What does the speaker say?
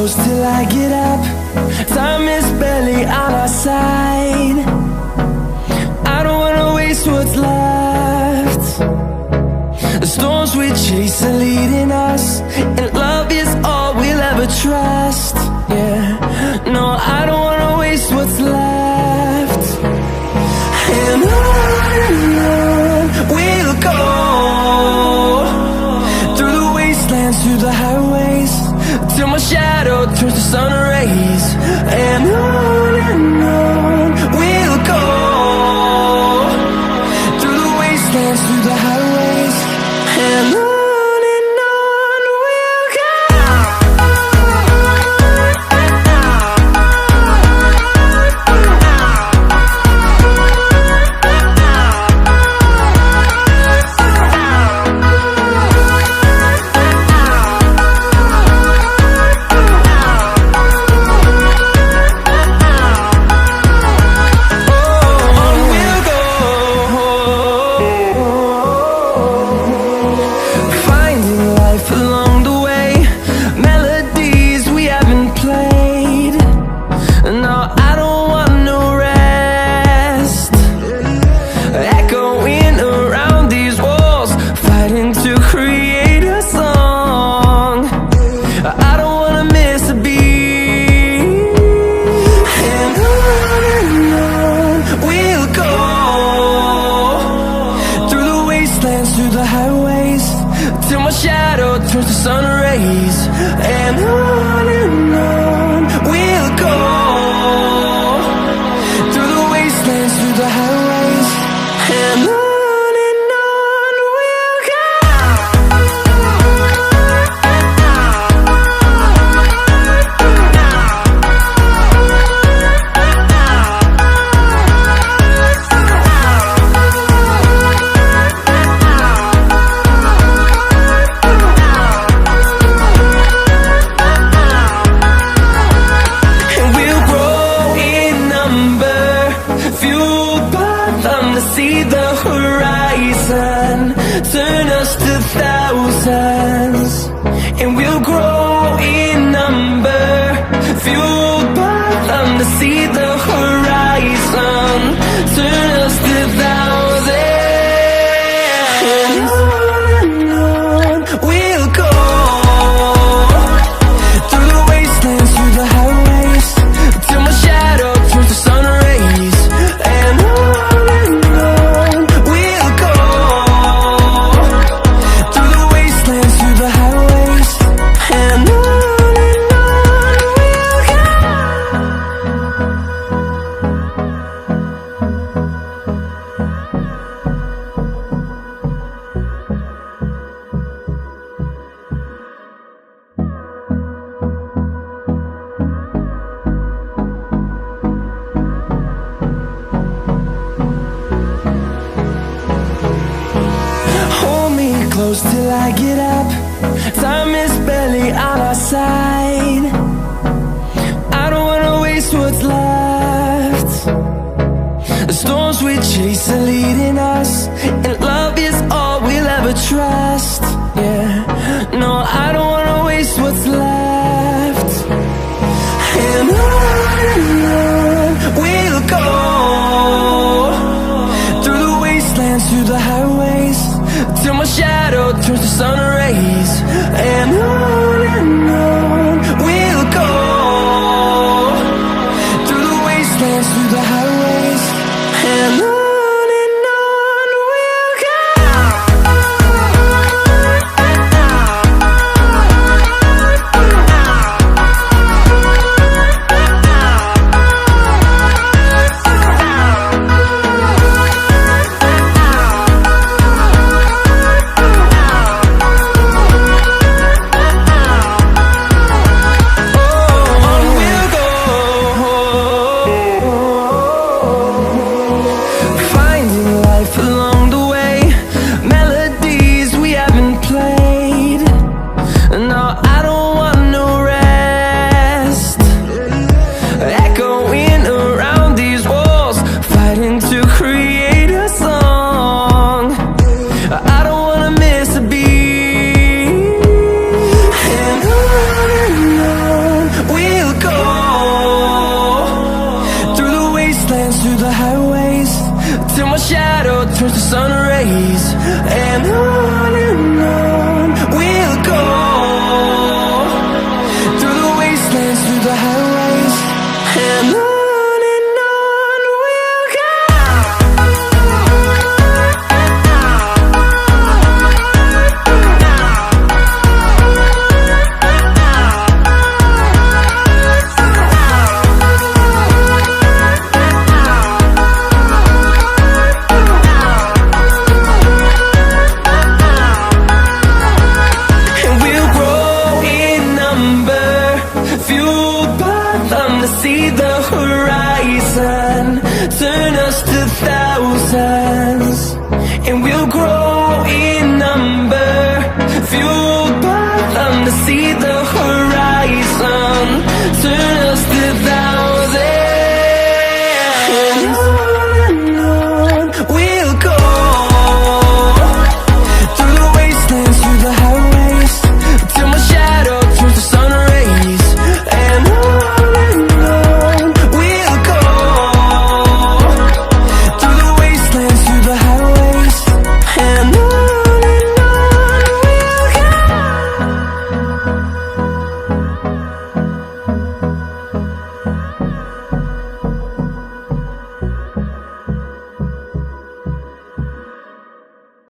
close till I get up. Time is barely on our side. I don't wanna waste what's left. The storms we chase are leading us, and love is all we'll ever trust. Yeah, no, I don't wanna waste what's left. And on we'll go, through the wastelands, through the highways, till my shadow turns to sun rays. And on we'll go, through the wastelands, through the highways, and on we'll go. Through the highways, till my shadow turns to sun rays. And on we'll go, through the wastelands, through the highways, and on we'll go. See the horizon, turn us to thousands, and we'll grow in number, fueled by them. To see the horizon, turn us to thousands, and on we'll go, through the wastelands, through the highways, till my shadow turns to sun rays. And close till I get up. Time is barely on our side. I don't wanna waste what's left. The storms we chase are leading us, and love is all we'll ever trust. Yeah, no, I don't wanna waste what's left. And on we'll go, through the wastelands, through the highways, till my shadow turns to sun rays. And on we'll go, through the wastelands, through the highways, and on till my shadow turns to sun rays. And on we'll go, through the wastelands, through the highways, and on we'll go. See the horizon turn us to thousands, and we'll grow in number, fueled by them to see the